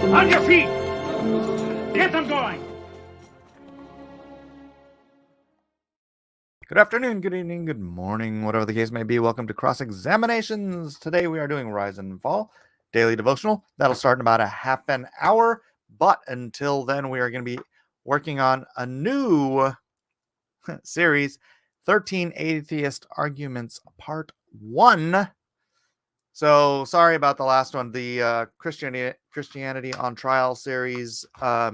On your feet! Get them going! Good afternoon, good evening, good morning, whatever the case may be. Welcome to Cross Examinations. Today we are doing Rise and Fall Daily Devotional. That'll start in about a half an hour. But until then, we are going to be working on a new series, 13 Atheist Arguments, Part 1. So sorry about the last one, the Christianity on Trial series. That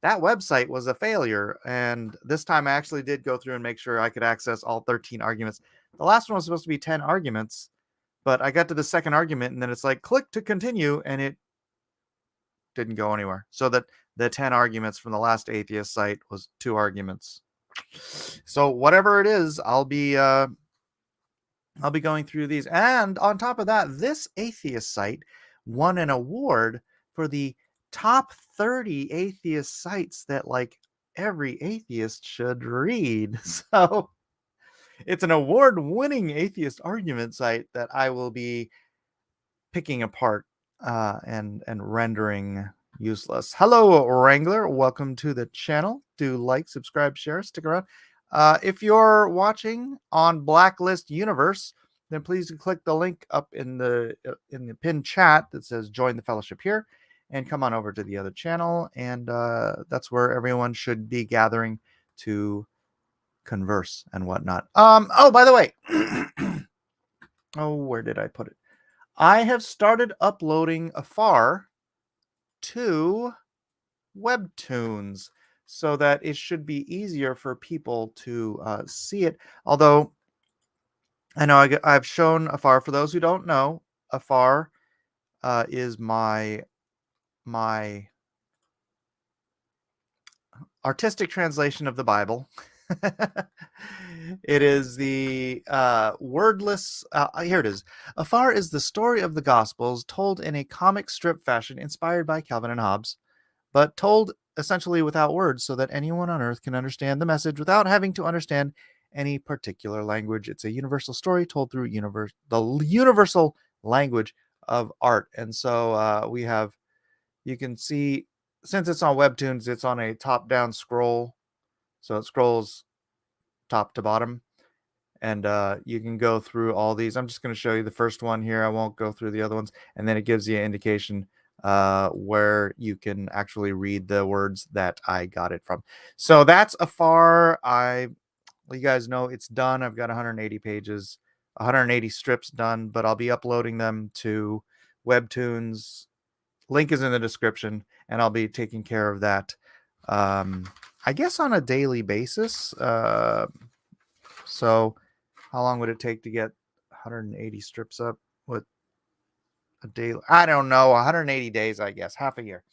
website was a failure, and this time I actually did go through and make sure I could access all 13 arguments. The last one was supposed to be 10 arguments, but I got to the second argument, and then it's like, click to continue, and it didn't go anywhere. So that the 10 arguments from the last atheist site was 2 arguments. So whatever it is, I'll be going through these. And on top of that, this atheist site won an award for the top 30 atheist sites that like every atheist should read. So it's an award-winning atheist argument site that I will be picking apart and rendering useless. Hello, Wrangler. Welcome to the channel. Do like, subscribe, share, stick around. If you're watching on Blacklist Universe, then please click the link up in the pinned chat that says join the fellowship here, and come on over to the other channel, and that's where everyone should be gathering to converse and whatnot. Oh, by the way, oh, where did I put it? I have started uploading afar to Webtoons so that it should be easier for people to see it. Although I know I've shown afar. For those who don't know, afar is my artistic translation of the Bible. It is the wordless. Here it is. Afar is the story of the Gospels told in a comic strip fashion inspired by Calvin and Hobbes, but told essentially without words so that anyone on earth can understand the message without having to understand any particular language. It's a universal story told through the universal language of art. And so you can see, since it's on Webtoons, it's on a top-down scroll. So it scrolls top to bottom. And you can go through all these. I'm just going to show you the first one here. I won't go through the other ones. And then it gives you an indication where you can actually read the words that I got it from. So that's afar. You guys know it's done. I've got 180 pages, 180 strips done, but I'll be uploading them to Webtoons. Link is in the description, and I'll be taking care of that, I guess, on a daily basis. So how long would it take to get 180 strips up with a daily? I don't know, 180 days, I guess, half a year.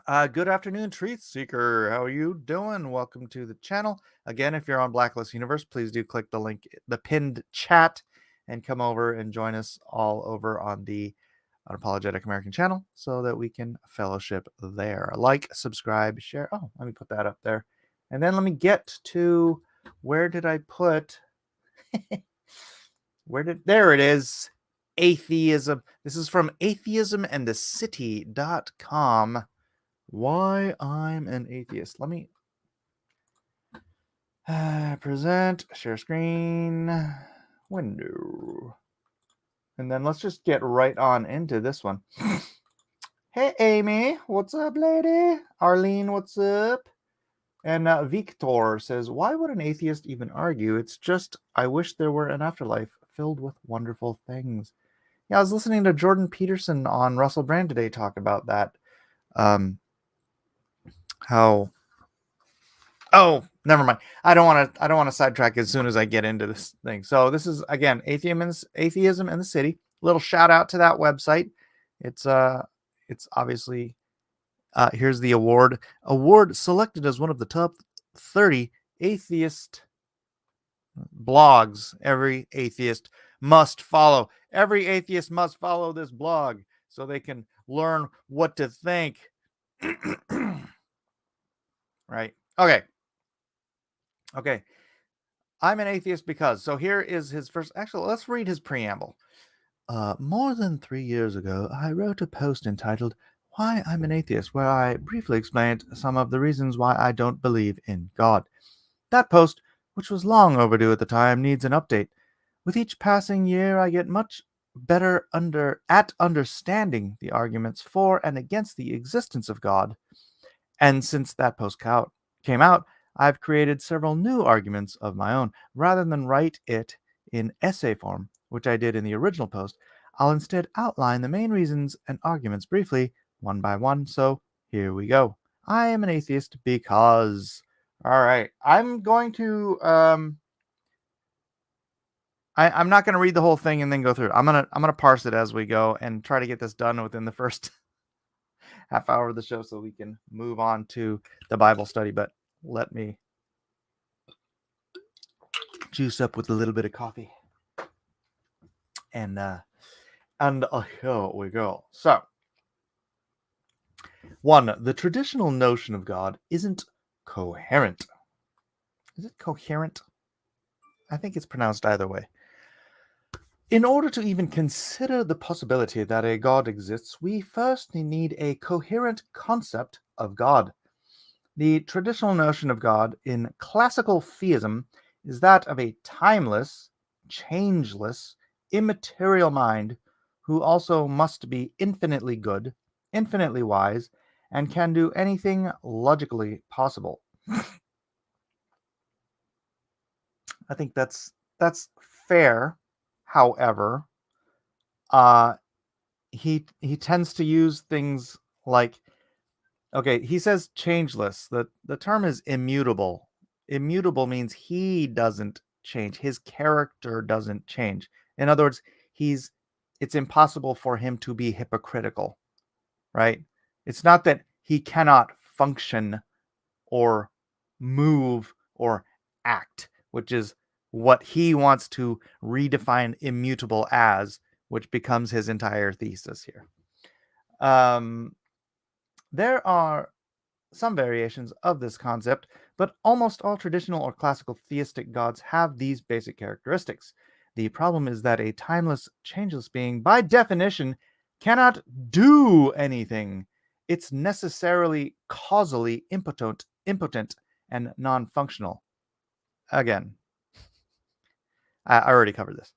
Good afternoon, Truth Seeker. How are you doing? Welcome to the channel. Again, if you're on Blacklist Universe, please do click the link, the pinned chat, and come over and join us all over on the Unapologetic American channel so that we can fellowship there. Like, subscribe, share. Oh, let me put that up there. And then let me get to, where did I put? There it is. Atheism. This is from atheismandthecity.com. Why I'm an atheist. Let me present, share screen, window. And then let's just get right on into this one. Hey, Amy. What's up, lady? Arlene, what's up? And Victor says, why would an atheist even argue? It's just, I wish there were an afterlife filled with wonderful things. Yeah, I was listening to Jordan Peterson on Russell Brand today talk about that. Oh, never mind. I don't want to sidetrack as soon as I get into this thing. So this is, again, Atheism and the City. Little shout out to that website. It's obviously, here's the award selected as one of the top 30 atheist blogs every atheist must follow. Every atheist must follow this blog so they can learn what to think. Right. Okay. I'm an atheist because. So here is his first. Actually, let's read his preamble. More than 3 years ago, I wrote a post entitled Why I'm an Atheist, where I briefly explained some of the reasons why I don't believe in God. That post, which was long overdue at the time, needs an update. With each passing year, I get much better at understanding the arguments for and against the existence of God. And since that post came out, I've created several new arguments of my own. Rather than write it in essay form, which I did in the original post, I'll instead outline the main reasons and arguments briefly, one by one. So here we go. I am an atheist because. All right, I'm going to. I'm not going to read the whole thing and then go through it. I'm gonna parse it as we go and try to get this done within the first half hour of the show so we can move on to the Bible study. But let me juice up with a little bit of coffee. And here we go. So, one, the traditional notion of God isn't coherent. Is it coherent? I think it's pronounced either way. In order to even consider the possibility that a God exists, we first need a coherent concept of God. The traditional notion of God in classical theism is that of a timeless, changeless, immaterial mind who also must be infinitely good, infinitely wise, and can do anything logically possible. I think that's fair. However, he tends to use things like, okay, he says changeless. The term is immutable. Immutable means he doesn't change. His character doesn't change. In other words, it's impossible for him to be hypocritical, right? It's not that he cannot function or move or act, which is what he wants to redefine immutable as, which becomes his entire thesis here. There are some variations of this concept, but almost all traditional or classical theistic gods have these basic characteristics. The problem is that a timeless, changeless being, by definition, cannot do anything. It's necessarily causally impotent and non-functional. Again, I already covered this.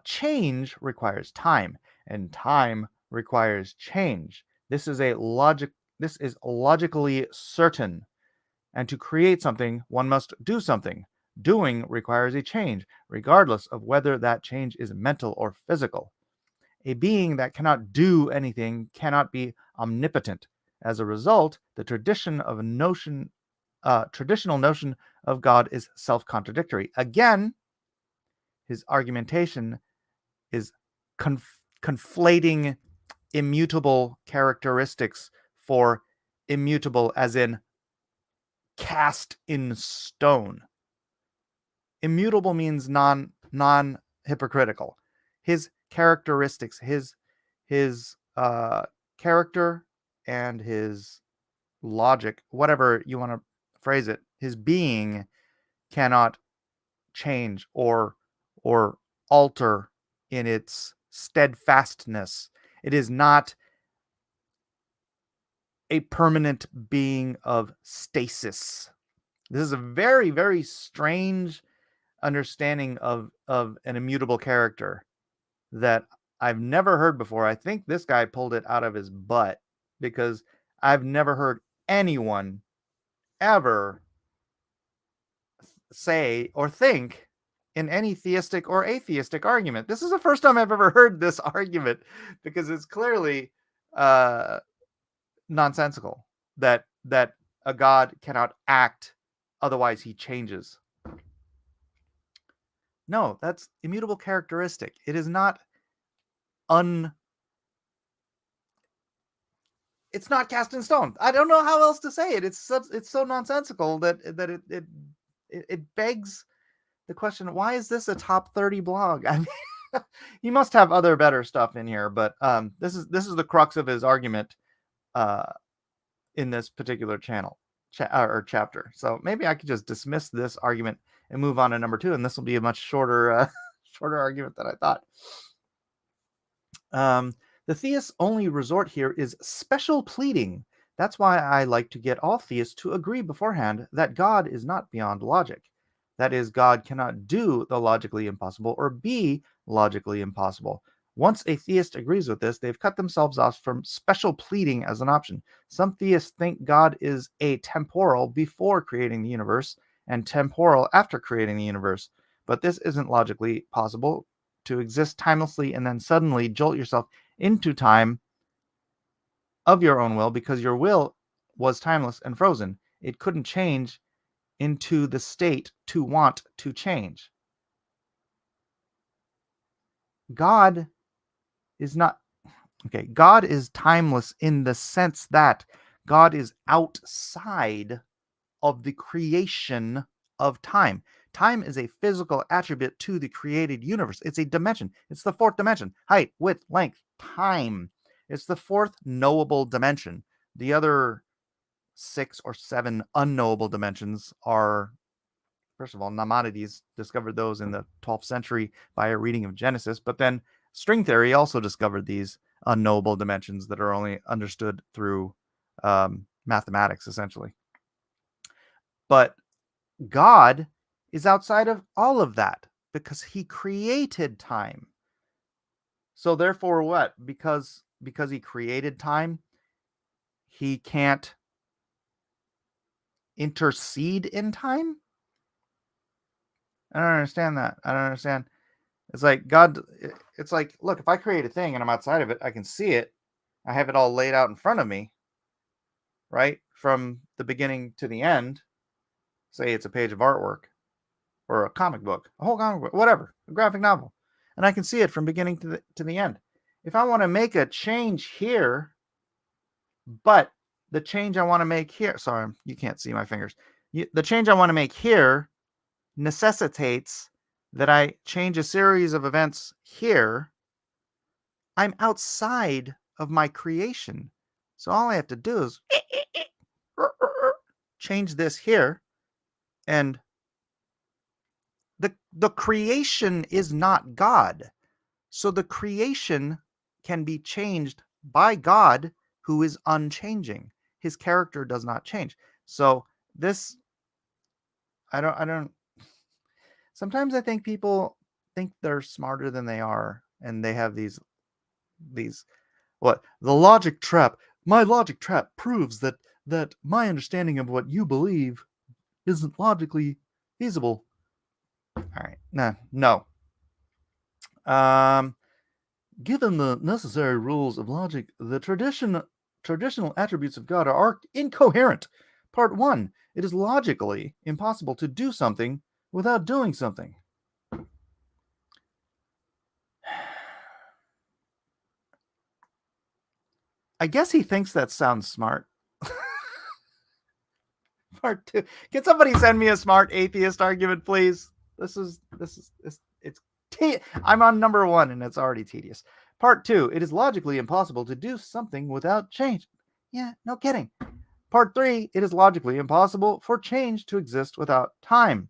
Change requires time, and time requires change. This is logically certain. And to create something, one must do something. Doing requires a change, regardless of whether that change is mental or physical. A being that cannot do anything cannot be omnipotent. As a result, the traditional notion of God is self-contradictory. Again, his argumentation is conflating immutable characteristics for immutable as in cast in stone. Immutable means non hypocritical. His characteristics, his character and his logic, whatever you want to phrase it, his being cannot change or alter in its steadfastness. It is not a permanent being of stasis. This is a very, very strange understanding of an immutable character that I've never heard before. I think this guy pulled it out of his butt because I've never heard anyone ever say or think in any theistic or atheistic argument. This is the first time I've ever heard this argument because it's clearly nonsensical that a god cannot act, otherwise he changes. No, that's immutable characteristic. It is not it's not cast in stone. I don't know how else to say it. It's so nonsensical that it begs the question, why is this a top 30 blog? I mean, he must have other better stuff in here, but this is the crux of his argument in this particular chapter. So maybe I could just dismiss this argument and move on to number 2, and this will be a much shorter shorter argument than I thought. The theist's only resort here is special pleading. That's why I like to get all theists to agree beforehand that God is not beyond logic. That is, God cannot do the logically impossible or be logically impossible. Once a theist agrees with this, they've cut themselves off from special pleading as an option. Some theists think God is atemporal before creating the universe and temporal after creating the universe. But this isn't logically possible. To exist timelessly and then suddenly jolt yourself into time of your own will, because your will was timeless and frozen. It couldn't change into the state to want to change. God is not, okay, God is timeless in the sense that God is outside of the creation of time. Time is a physical attribute to the created universe. It's a dimension. It's the fourth dimension. Height, width, length, time. It's the fourth knowable dimension. The other 6 or 7 unknowable dimensions are, first of all, Maimonides discovered those in the 12th century by a reading of Genesis, but then string theory also discovered these unknowable dimensions that are only understood through mathematics, essentially. But God is outside of all of that because he created time. So therefore what? Because he created time, he can't intercede in time? I don't understand that. I don't understand. It's like God, it's like, look, if I create a thing and I'm outside of it, I can see it. I have it all laid out in front of me, right? From the beginning to the end. Say it's a page of artwork or a comic book, a whole comic book, whatever, a graphic novel. And I can see it from beginning to the end. If I want to make a change here, but the change I want to make here, sorry, you can't see my fingers. The change I want to make here necessitates that I change a series of events here. I'm outside of my creation. So all I have to do is change this here, and the creation is not God. So the creation can be changed by God, who is unchanging. His character does not change. So this, I don't, sometimes I think people think they're smarter than they are, and they have these, what, the logic trap. My logic trap proves that my understanding of what you believe isn't logically feasible. All right, no. Given the necessary rules of logic, the traditional attributes of God are incoherent. Part 1. It is logically impossible to do something without doing something. I guess he thinks that sounds smart. Part 2. Can somebody send me a smart atheist argument, please? I'm on number 1 and it's already tedious. Part 2. It is logically impossible to do something without change. Yeah, no kidding. Part 3. It is logically impossible for change to exist without time.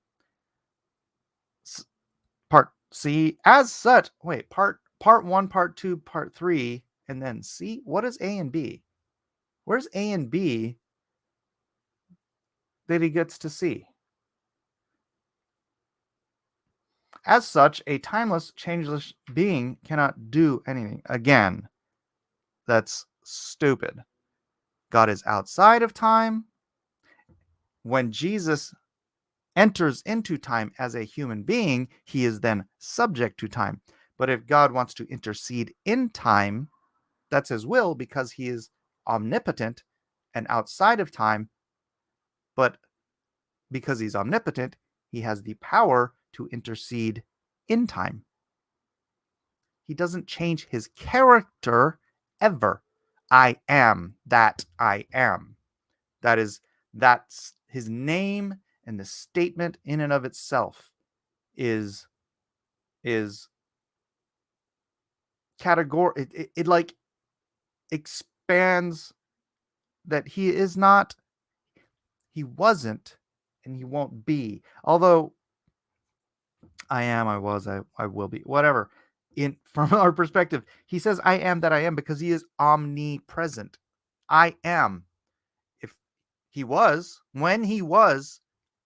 Part C. As such, wait, part 1, part 2, part 3, and then C. What is A and B? Where's A and B that he gets to see? As such, a timeless, changeless being cannot do anything. Again, that's stupid. God is outside of time. When Jesus enters into time as a human being, he is then subject to time. But if God wants to intercede in time, that's his will, because he is omnipotent and outside of time. But because he's omnipotent, he has the power to intercede in time. He doesn't change his character ever. I am that I am. That's his name, and the statement in and of itself is category. It like expands that he is not, he wasn't, and he won't be. Although I am, I was, I will be, whatever. from our perspective, he says, I am that I am, because he is omnipresent. I am. If he was, when he was,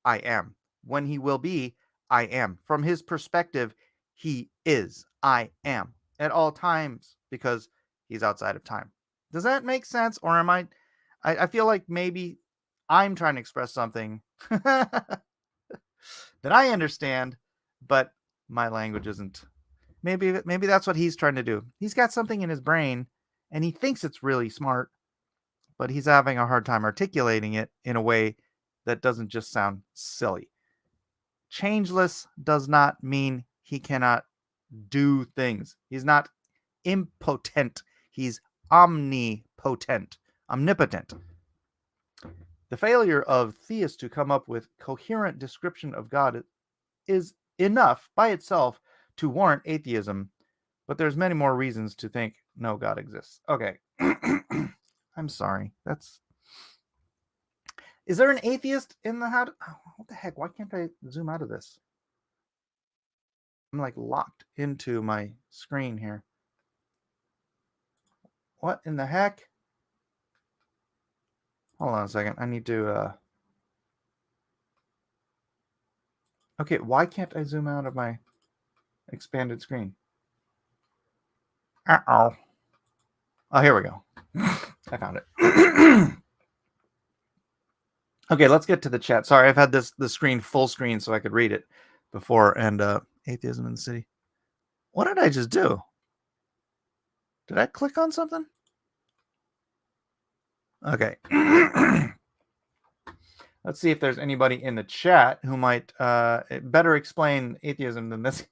I am. When he will be, I am. From his perspective, he is. I am at all times, because he's outside of time. Does that make sense? Or am I feel like maybe I'm trying to express something that I understand, but my language isn't. Maybe that's what he's trying to do. He's got something in his brain and he thinks it's really smart, but he's having a hard time articulating it in a way that doesn't just sound silly. Changeless does not mean he cannot do things. He's not impotent. He's omnipotent, omnipotent. The failure of theists to come up with coherent description of God is enough by itself to warrant atheism, but there's many more reasons to think no God exists. Okay. I'm sorry. Is there an atheist in the house? Oh, what the heck? Why can't I zoom out of this? I'm like locked into my screen here. What in the heck? Hold on a second. I need to Okay, why can't I zoom out of my expanded screen? Uh-oh. Oh, here we go. I found it. Okay, let's get to the chat. Sorry, I've had the screen full screen so I could read it before. And atheism in the city. What did I just do? Did I click on something? Okay. Let's see if there's anybody in the chat who might better explain atheism than this.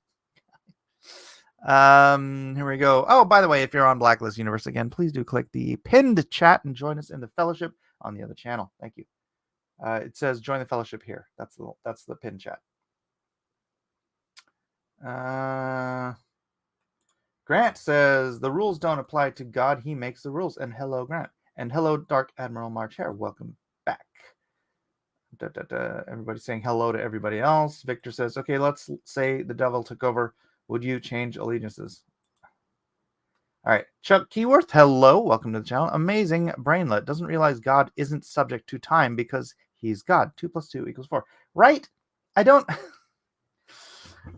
Here we go. Oh, by the way, if you're on Blacklist Universe again, please do click the pinned chat and join us in the fellowship on the other channel. Thank you. It says join the fellowship here. That's the pinned chat. Grant says the rules don't apply to God. He makes the rules. And hello, Grant. And hello, Dark Admiral March Hare. Welcome back. Everybody's saying hello to everybody else. Victor says, okay, let's say the devil took over. Would you change allegiances? All right. Chuck Keyworth, hello. Welcome to the channel. Amazing brainlet. Doesn't realize God isn't subject to time because he's God. 2 + 2 = 4. Right? I don't...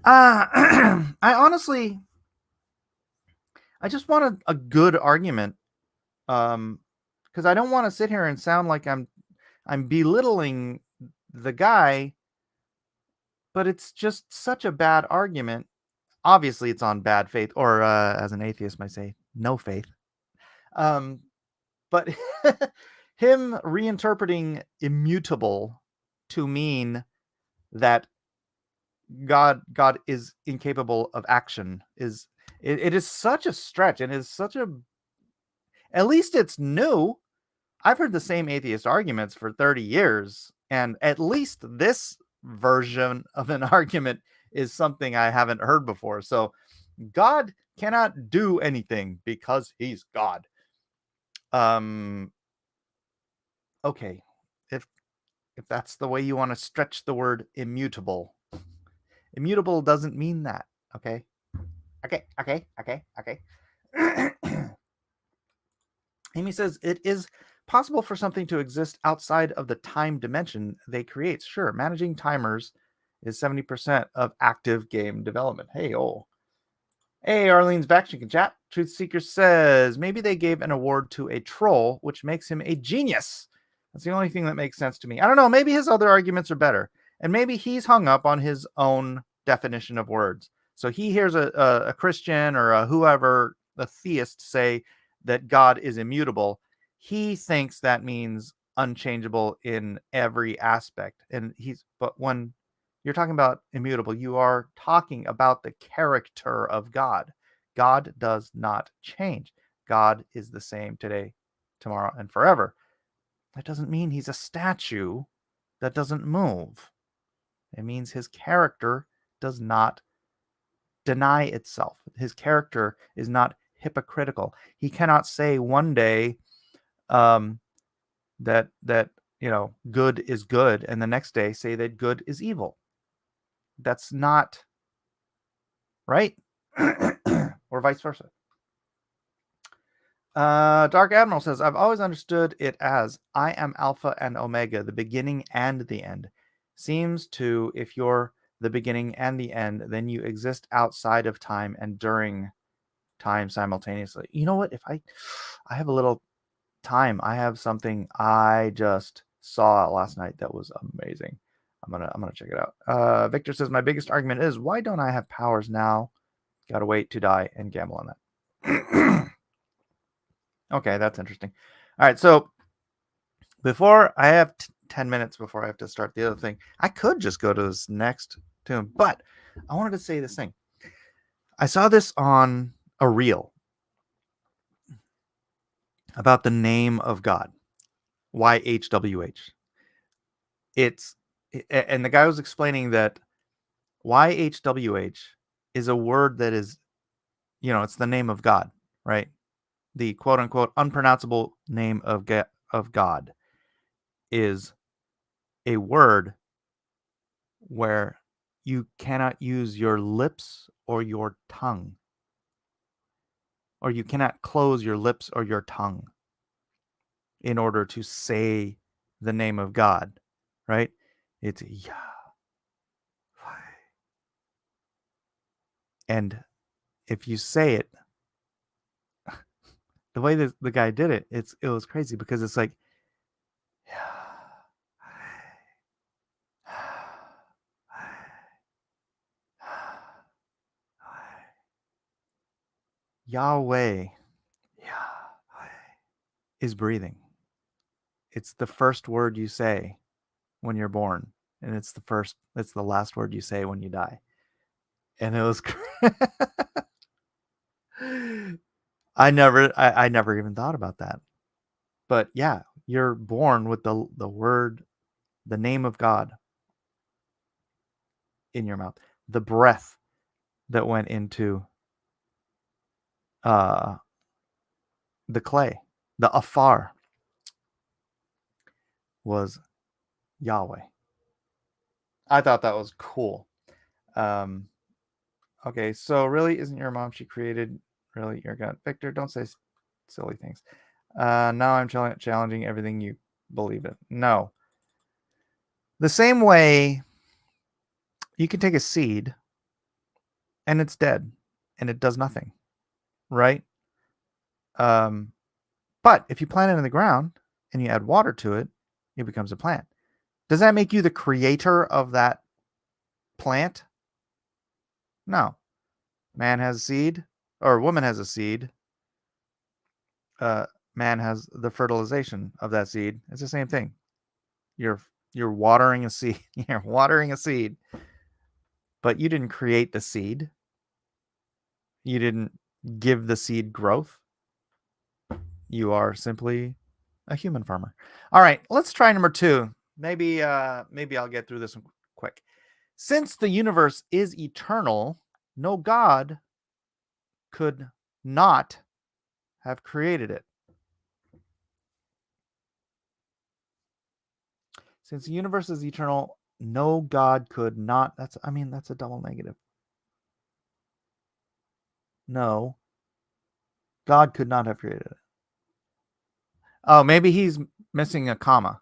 I honestly... I just want a good argument. Because I don't want to sit here and sound like I'm belittling the guy, but it's just such a bad argument. Obviously, it's on bad faith, or as an atheist might say, no faith. But him reinterpreting immutable to mean that God is incapable of action it is such a stretch, and is such a... At least it's new. I've heard the same atheist arguments for 30 years, and at least this version of an argument is something I haven't heard before. So God cannot do anything because he's God. Okay. If that's the way you want to stretch the word immutable. Immutable doesn't mean that, okay? Okay. Amy says, it is possible for something to exist outside of the time dimension they create. Sure, managing timers is 70% of active game development. Hey, Arlene's back. She can chat. Truth Seeker says, maybe they gave an award to a troll, which makes him a genius. That's the only thing that makes sense to me. I don't know. Maybe his other arguments are better. And maybe he's hung up on his own definition of words. So he hears a Christian or a whoever, a theist, say that God is immutable. He thinks that means unchangeable in every aspect. But when you're talking about immutable, you are talking about the character of God. God does not change. God is the same today, tomorrow, and forever. That doesn't mean he's a statue that doesn't move. It means his character does not deny itself. His character is not hypocritical. He cannot say one day that good is good, and the next day say that good is evil. That's not right. or vice versa. Dark Admiral says, I've always understood it as I am Alpha and Omega, the beginning and the end. Seems to, if you're the beginning and the end, then you exist outside of time and during time simultaneously. You know what? If I have a little time, I have something I just saw last night that was amazing. I'm gonna check it out. Victor says, my biggest argument is, why don't I have powers now? Gotta wait to die and gamble on that. Okay, that's interesting. All right, so before I have 10 minutes before I have to start the other thing, I could just go to this next tune, but I wanted to say this thing. I saw this on a reel about the name of God, YHWH. And the guy was explaining that YHWH is a word that is, it's the name of God, right? The quote unquote unpronounceable name of God is a word where you cannot use your lips or your tongue, or you cannot close your lips or your tongue in order to say the name of God, right? It's Yah. And if you say it, the way that the guy did it, it was crazy because it's like Yahweh is breathing. It's the first word you say when you're born, and it's the last word you say when you die. And it was I never even thought about that. But yeah, you're born with the word, the name of God in your mouth. The breath that went into the clay, the afar, was Yahweh. I thought that was cool. Okay, so really, isn't your mom she created really your God? Victor, don't say silly things. Now I'm challenging everything you believe in. No. The same way you can take a seed and it's dead and it does nothing, right? But if you plant it in the ground and you add water to it, it becomes a plant. Does that make you the creator of that plant? No. Man has a seed, or woman has a seed. Man has the fertilization of that seed. It's the same thing. You're watering a seed. You're watering a seed, but you didn't create the seed. You didn't give the seed growth. You are simply a human farmer. All right, let's try number 2. Maybe I'll get through this one quick. Since the universe is eternal, no God could not have created it. Since the universe is eternal, no God could not. That's a double negative. No, God could not have created it. Oh, maybe he's missing a comma.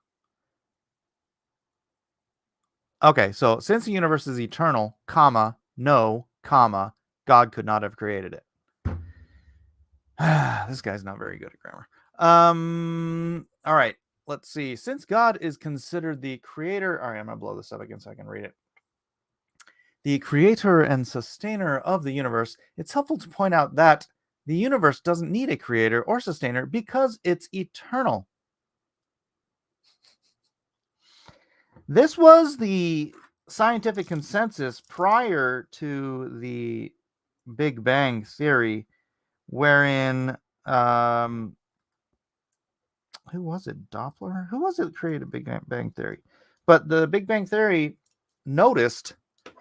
Okay, so since the universe is eternal, comma, no, comma, God could not have created it. This guy's not very good at grammar. All right, let's see. Since God is considered the creator, all right, I'm gonna blow this up again so I can read it. The creator and sustainer of the universe, it's helpful to point out that the universe doesn't need a creator or sustainer because it's eternal. This was the scientific consensus prior to the Big Bang theory, wherein who was it? Doppler? Who was it that created Big Bang theory? But the Big Bang theory noticed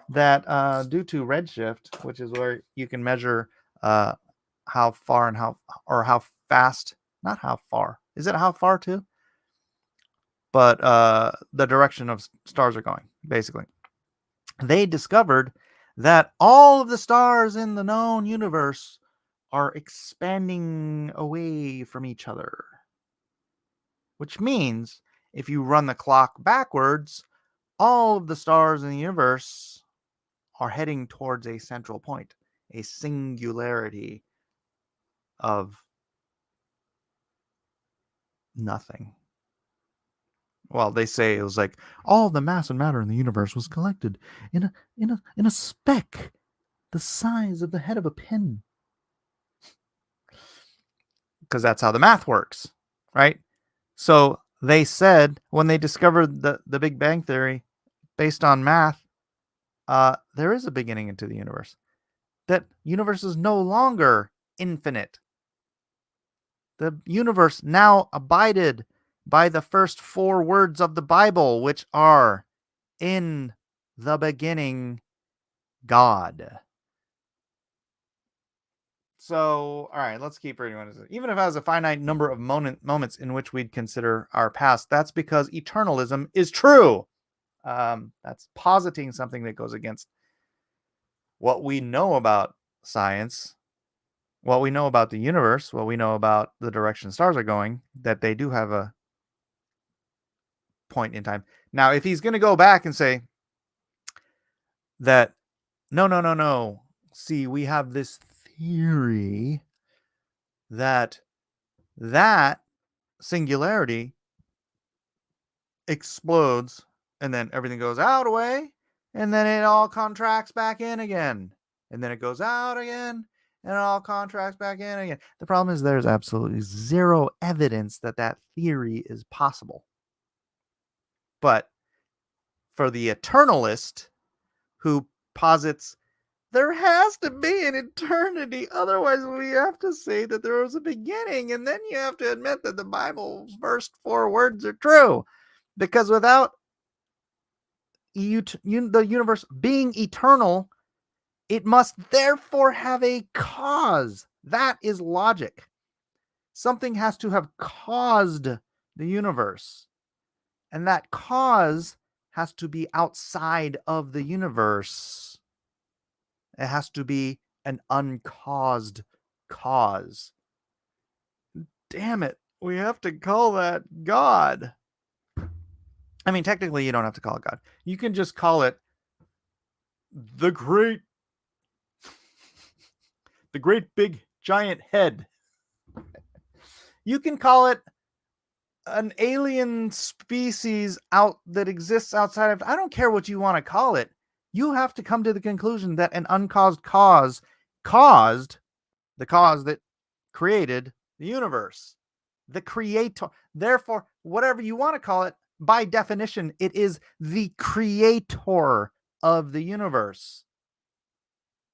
that due to redshift, which is where you can measure how far and how fast, not how far. Is it how far too? But the direction of stars are going, basically. They discovered that all of the stars in the known universe are expanding away from each other. Which means if you run the clock backwards, all of the stars in the universe are heading towards a central point, a singularity of nothing. Well, they say it was like all the mass and matter in the universe was collected in a speck the size of the head of a pin. Because that's how the math works, right? So they said when they discovered the Big Bang Theory based on math, there is a beginning into the universe. That universe is no longer infinite. The universe now abided by the first 4 words of the Bible, which are in the beginning, God. So, all right, let's keep reading. Even if it has a finite number of moments in which we'd consider our past, that's because eternalism is true. That's positing something that goes against what we know about science, what we know about the universe, what we know about the direction stars are going, that they do have a point in time. Now, if he's going to go back and say that, no. See, we have this theory that singularity explodes and then everything goes out away and then it all contracts back in again. And then it goes out again and it all contracts back in again. The problem is there's absolutely zero evidence that theory is possible. But for the eternalist who posits there has to be an eternity, otherwise we have to say that there was a beginning, and then you have to admit that the Bible's first 4 words are true, because without the universe being eternal, it must therefore have a cause. That is logic. Something has to have caused the universe, and that cause has to be outside of the universe. It has to be an uncaused cause. Damn it. We have to call that God. I mean, technically, you don't have to call it God. You can just call it the great big giant head. You can call it an alien species that exists outside of. I don't care what you want to call it. You have to come to the conclusion that an uncaused cause caused the cause that created the universe. The creator. Therefore, whatever you want to call it, by definition, it is the creator of the universe.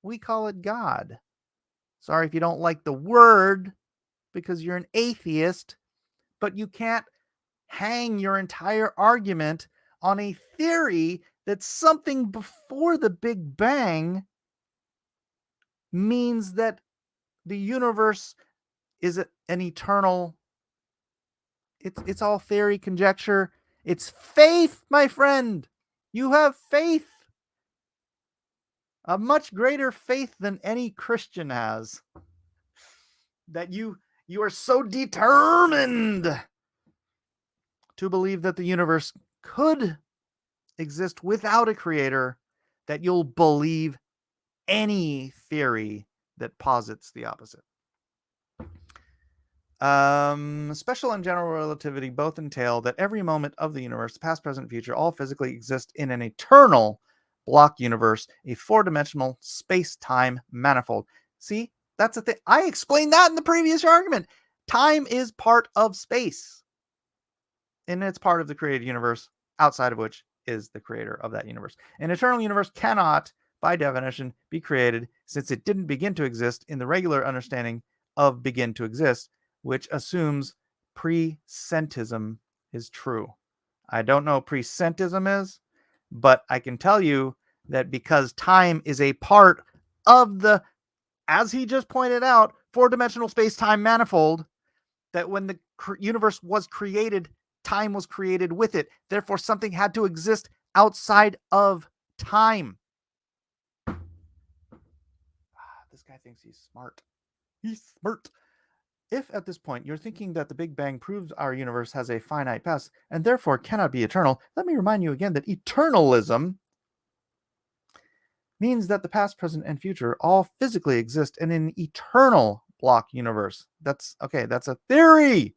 We call it God. Sorry if you don't like the word because you're an atheist, but you can't hang your entire argument on a theory that something before the Big Bang means that the universe is an eternal. It's all theory, conjecture. It's faith, my friend. You have faith. A much greater faith than any Christian has. That you are so determined to believe that the universe could exist without a creator that you'll believe any theory that posits the opposite. Special and general relativity both entail that every moment of the universe, past, present, future, all physically exist in an eternal block universe, a 4-dimensional space-time manifold. See, that's the thing. I explained that in the previous argument. Time is part of space, and it's part of the created universe, outside of which is the creator of that universe. An eternal universe cannot, by definition, be created since it didn't begin to exist in the regular understanding of begin to exist, which assumes presentism is true. I don't know what presentism is, but I can tell you that because time is a part of the, as he just pointed out, 4-dimensional space-time manifold, that when the universe was created, time was created with it. Therefore, something had to exist outside of time. This guy thinks he's smart. He's smart. If at this point you're thinking that the Big Bang proves our universe has a finite past and therefore cannot be eternal, let me remind you again that eternalism means that the past, present, and future all physically exist in an eternal block universe. That's a theory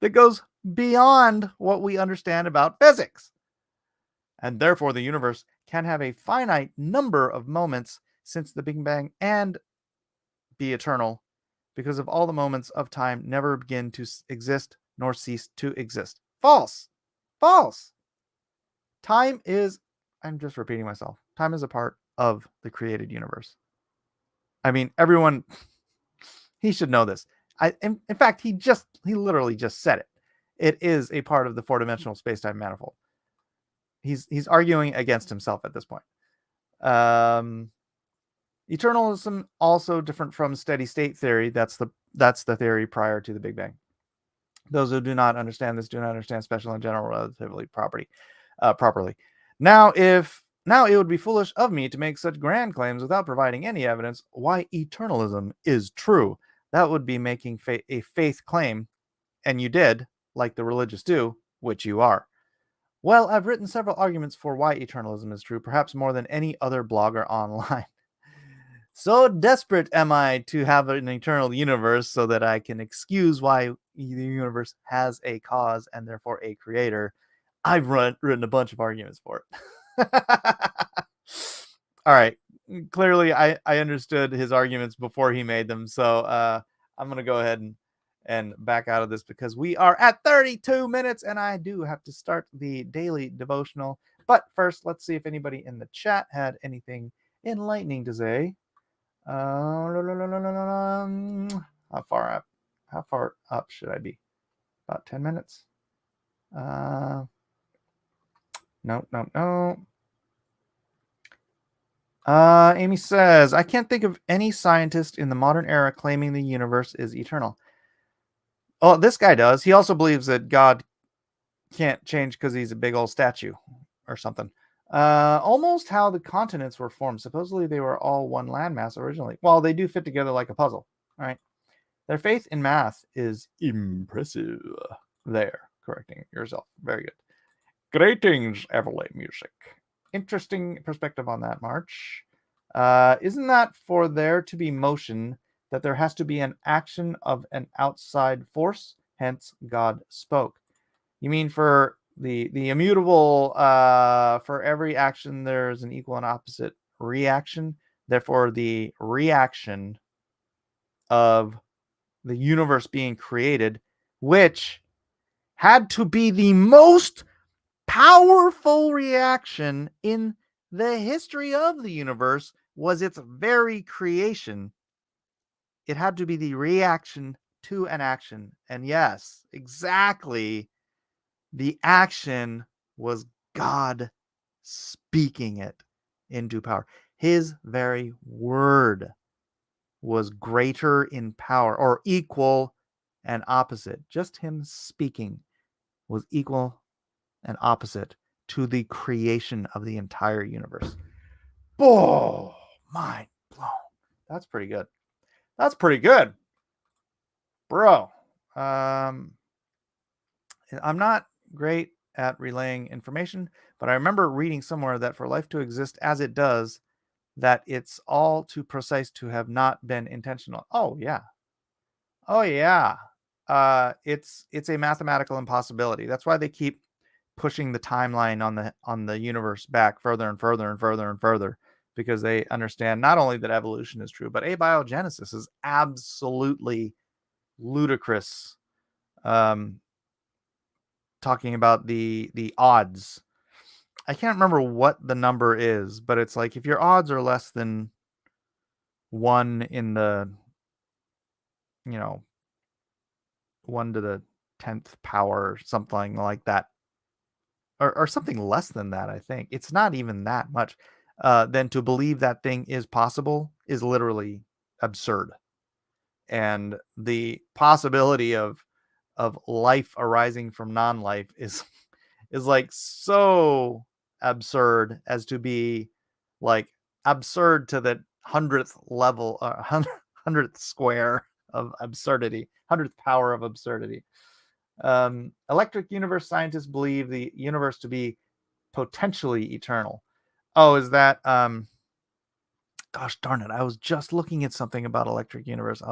that goes beyond what we understand about physics. And therefore, the universe can have a finite number of moments since the Big Bang and be eternal because of all the moments of time never begin to exist nor cease to exist. False. False. Time is, I'm just repeating myself, time is a part of the created universe. I mean, everyone, he should know this. In fact, he literally just said it. It is a part of the four-dimensional space-time manifold. He's arguing against himself at this point. Eternalism also different from steady state theory. That's the theory prior to the Big Bang. Those who do not understand this do not understand special and general relativity properly. Now it would be foolish of me to make such grand claims without providing any evidence why eternalism is true. That would be making a faith claim, and you did, like the religious do, which you are. Well, I've written several arguments for why eternalism is true, perhaps more than any other blogger online. So desperate am I to have an eternal universe so that I can excuse why the universe has a cause and therefore a creator. I've written a bunch of arguments for it. All right. Clearly, I understood his arguments before he made them. So I'm going to go ahead and back out of this because we are at 32 minutes and I do have to start the daily devotional. But first, let's see if anybody in the chat had anything enlightening to say. How far up should I be? About 10 minutes. No. Amy says, I can't think of any scientist in the modern era claiming the universe is eternal. Oh, this guy does. He also believes that God can't change because he's a big old statue or something. Almost how the continents were formed. Supposedly they were all one landmass originally. Well, they do fit together like a puzzle. All right. Their faith in math is impressive. There, correcting yourself. Very good. Greetings, Everlay Music. Interesting perspective on that, March. Isn't that for there to be motion that there has to be an action of an outside force? Hence, God spoke. You mean for the immutable, for every action there's an equal and opposite reaction. Therefore, the reaction of the universe being created, which had to be the most powerful reaction in the history of the universe, was its very creation. It had to be the reaction to an action. And yes, exactly. The action was God speaking it into power. His very word was greater in power, or equal and opposite. Just him speaking was equal and opposite to the creation of the entire universe. Oh, mind blown. That's pretty good. That's pretty good, bro. I'm not great at relaying information, but I remember reading somewhere that for life to exist as it does, that it's all too precise to have not been intentional. Oh yeah. It's a mathematical impossibility. That's why they keep pushing the timeline on the universe back further and further and further and further, because they understand not only that evolution is true, but abiogenesis is absolutely ludicrous. Talking about the odds. I can't remember what the number is, but it's like if your odds are less than 1 in the, 1 to the 10th power or something like that, or something less than that, I think. It's not even that much. Then to believe that thing is possible is literally absurd. And the possibility of life arising from non-life is like so absurd as to be like absurd to the 100th level, 100th square of absurdity, 100th power of absurdity. Electric universe scientists believe the universe to be potentially eternal. Oh, is that gosh darn it, I was just looking at something about electric universe.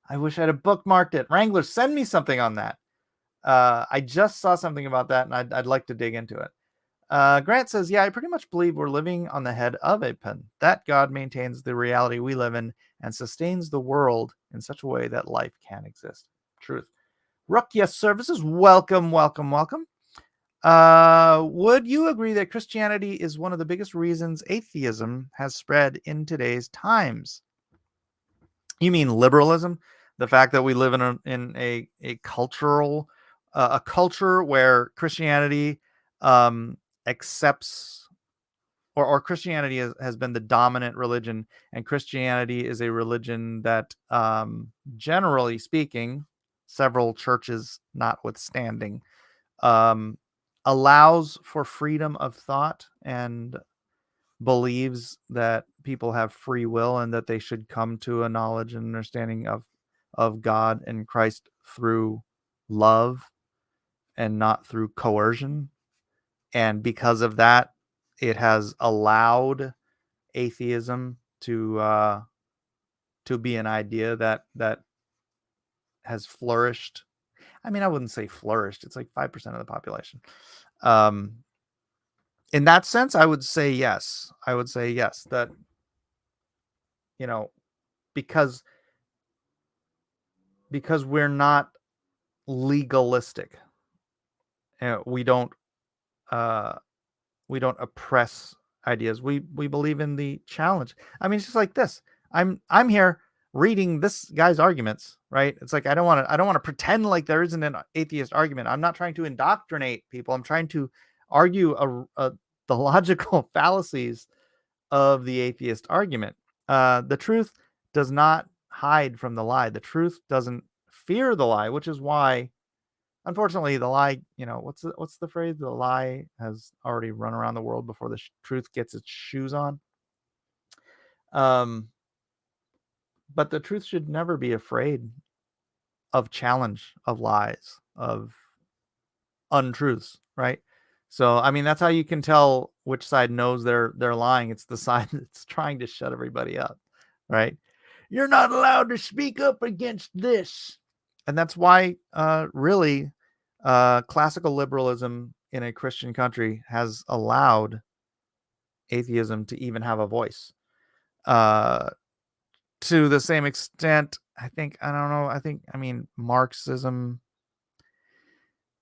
I wish I'd have bookmarked it. Wrangler, send me something on that. I just saw something about that, and I'd like to dig into it. Grant says, yeah, I pretty much believe we're living on the head of a pin, that God maintains the reality we live in and sustains the world in such a way that life can exist. Truth. Rukia Services, welcome, welcome, welcome. Would you agree that Christianity is one of the biggest reasons atheism has spread in today's times? You mean liberalism? The fact that we live in a cultural a culture where Christianity accepts or Christianity has been the dominant religion, and Christianity is a religion that, generally speaking, several churches notwithstanding, um, allows for freedom of thought and believes that people have free will and that they should come to a knowledge and understanding of God and Christ through love and not through coercion. And because of that, it has allowed atheism to be an idea that has flourished. I mean, I wouldn't say flourished. It's like 5% of the population. In that sense, I would say yes. I would say yes, that, you know, because we're not legalistic. We don't oppress ideas. We believe in the challenge. I mean, it's just like this. I'm here reading this guy's arguments, right? It's like I don't want to pretend like there isn't an atheist argument. I'm not trying to indoctrinate people. I'm trying to argue the logical fallacies of the atheist argument. The truth does not hide from the lie. The truth doesn't fear the lie, which is why, unfortunately, the lie, what's the phrase? The lie has already run around the world before the truth gets its shoes on. But the truth should never be afraid of challenge, of lies, of untruths, right? So, I mean, that's how you can tell which side knows they're lying. It's the side that's trying to shut everybody up, right? You're not allowed to speak up against this. And that's why, really, classical liberalism in a Christian country has allowed atheism to even have a voice. To the same extent, I don't know, I mean, Marxism,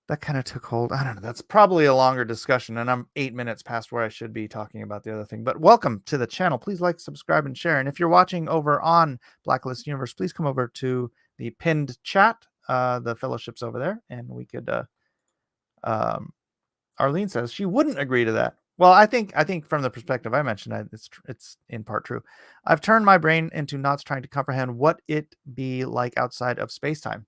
that kind of took hold. I don't know. That's probably a longer discussion, and I'm 8 minutes past where I should be talking about the other thing. But welcome to the channel. Please like, subscribe, and share. And if you're watching over on Blacklist Universe, please come over to the pinned chat. The fellowship's over there, and we could. Arlene says she wouldn't agree to that. Well, I think from the perspective I mentioned, it's in part true. I've turned my brain into knots trying to comprehend what it be like outside of space-time.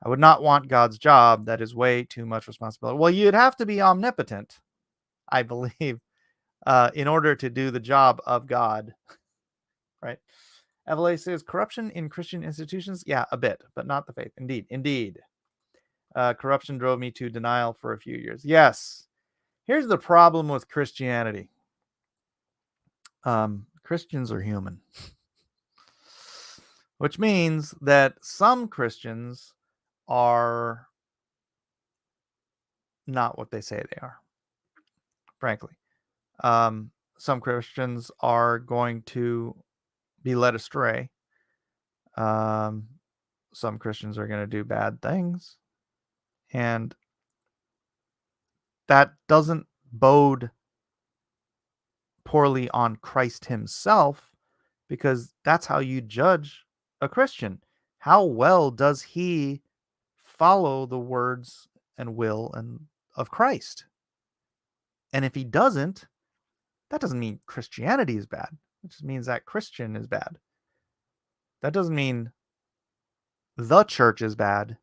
I would not want God's job. That is way too much responsibility. Well, you'd have to be omnipotent, I believe, in order to do the job of God, right? Evelay says, corruption in Christian institutions? Yeah, a bit, but not the faith. Indeed. Corruption drove me to denial for a few years. Yes. Here's the problem with Christianity. Christians are human, which means that some Christians are not what they say they are, frankly. Some Christians are going to be led astray. Some Christians are going to do bad things. And that doesn't bode poorly on Christ himself, because that's how you judge a Christian. How well does he follow the words and will of Christ? And if he doesn't, that doesn't mean Christianity is bad. It just means that Christian is bad. That doesn't mean the church is bad.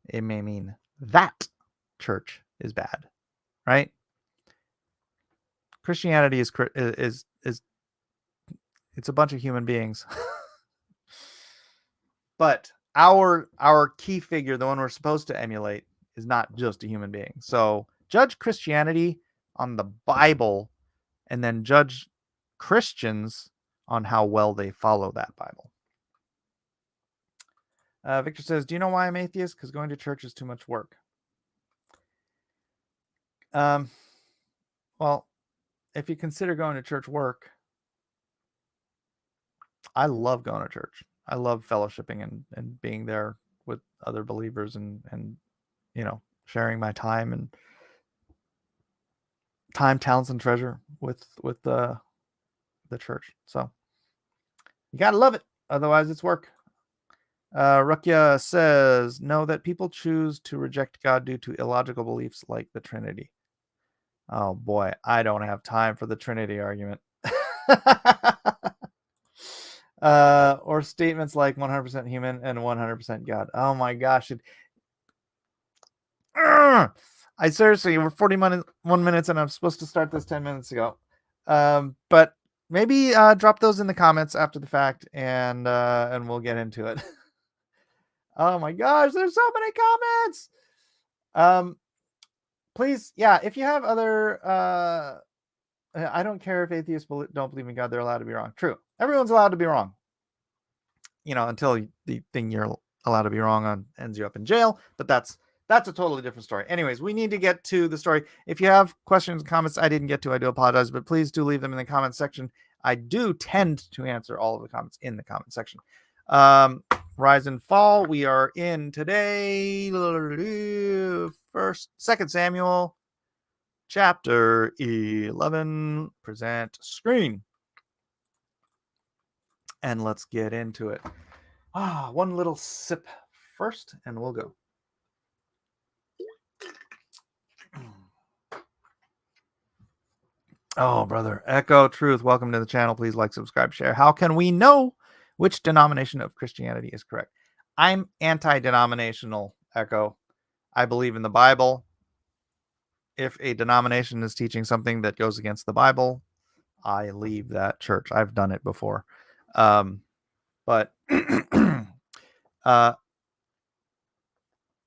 It may mean that church is bad, right? Christianity is it's a bunch of human beings. But our key figure, the one we're supposed to emulate, is not just a human being. So judge Christianity on the Bible, and then judge Christians on how well they follow that Bible. Victor says, do you know why I'm atheist? Because going to church is too much work. Well, if you consider going to church work, I love going to church. I love fellowshipping and being there with other believers and sharing my time and talents, and treasure with the church. So you gotta love it, otherwise it's work. Rukia says, know that people choose to reject God due to illogical beliefs like the Trinity. Oh boy, I don't have time for the Trinity argument. Or statements like 100% human and 100% God. Oh my gosh. I seriously, we're 41 minutes and I'm supposed to start this 10 minutes ago. But maybe drop those in the comments after the fact, and we'll get into it. Oh my gosh, there's so many comments. Please, yeah, if you have other I don't care if atheists don't believe in God, they're allowed to be wrong. True. Everyone's allowed to be wrong. Until the thing you're allowed to be wrong on ends you up in jail, but that's a totally different story. Anyways, we need to get to the story. If you have questions and comments I didn't get to, I do apologize, but please do leave them in the comment section. I do tend to answer all of the comments in the comment section. Rise and Fall, we are in today, 2 Samuel chapter 11. Present screen, and let's get into it. One little sip first, and we'll go. Oh, brother. Echo Truth, welcome to the channel. Please like, subscribe, share. How can we know which denomination of Christianity is correct? I'm anti-denominational, Echo. I believe in the Bible. If a denomination is teaching something that goes against the Bible, I leave that church. I've done it before. But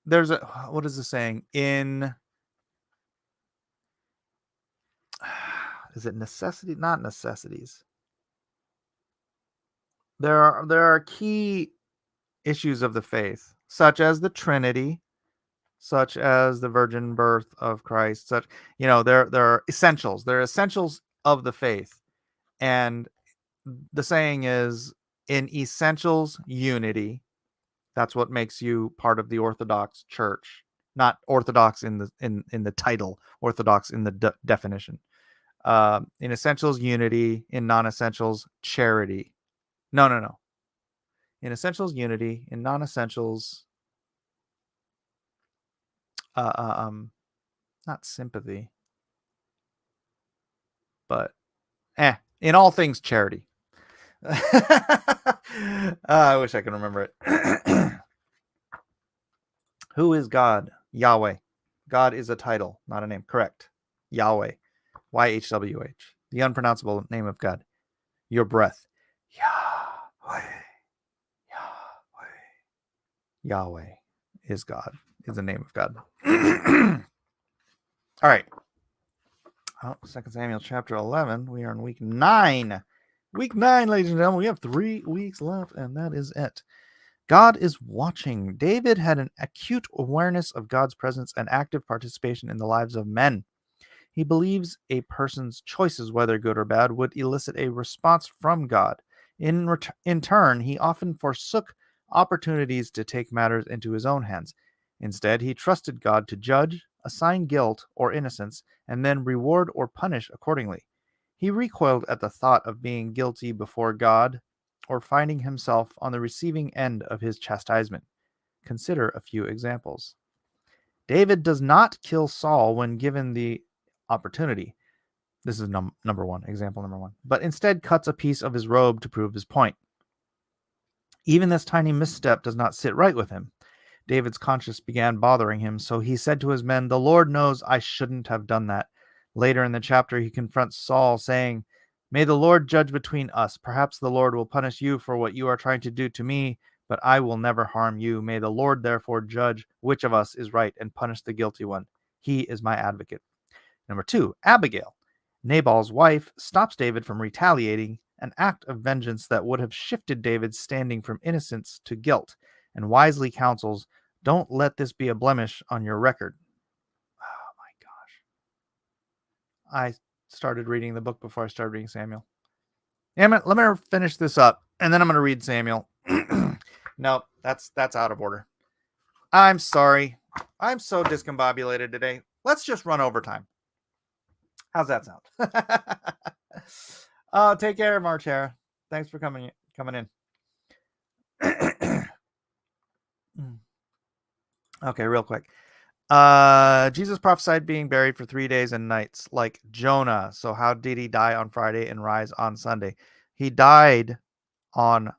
there's a, what is the saying? Is it necessity? Not necessities. There are key issues of the faith, such as the Trinity, such as the virgin birth of Christ, such, there are essentials. There are essentials of the faith. And the saying is, in essentials, unity. That's what makes you part of the Orthodox Church. Not Orthodox in the title, Orthodox in the definition. In essentials, unity. In non-essentials, charity. No. In essentials, unity. In non-essentials, not sympathy, but in all things, charity. I wish I could remember it. Who is God? Yahweh. God is a title, not a name. Correct. Yahweh. YHWH. The unpronounceable name of God. Your breath. Yahweh. Yahweh is God. Is the name of God. All right. 2 Samuel chapter 11. We are in week 9. Week 9, ladies and gentlemen. We have 3 weeks left, and that is it. God is watching. David had an acute awareness of God's presence and active participation in the lives of men. He believes a person's choices, whether good or bad, would elicit a response from God. In turn, he often forsook opportunities to take matters into his own hands. Instead, he trusted God to judge, assign guilt or innocence, and then reward or punish accordingly. He recoiled at the thought of being guilty before God or finding himself on the receiving end of his chastisement. Consider a few examples. David does not kill Saul when given the opportunity. This is example number 1. But instead cuts a piece of his robe to prove his point. Even this tiny misstep does not sit right with him. David's conscience began bothering him, so he said to his men, "The Lord knows I shouldn't have done that." Later in the chapter, he confronts Saul, saying, "May the Lord judge between us. Perhaps the Lord will punish you for what you are trying to do to me, but I will never harm you. May the Lord therefore judge which of us is right and punish the guilty one. He is my advocate. Number 2, Abigail. Nabal's wife stops David from retaliating, an act of vengeance that would have shifted David's standing from innocence to guilt, and wisely counsels, don't let this be a blemish on your record. Oh my gosh. I started reading the book before I started reading Samuel. Damn it, let me finish this up, and then I'm going to read Samuel. No, that's out of order. I'm sorry. I'm so discombobulated today. Let's just run overtime. How's that sound? Take care, Marchera. Thanks for coming in. Okay, real quick. Jesus prophesied being buried for 3 days and nights, like Jonah. So how did he die on Friday and rise on Sunday? He died on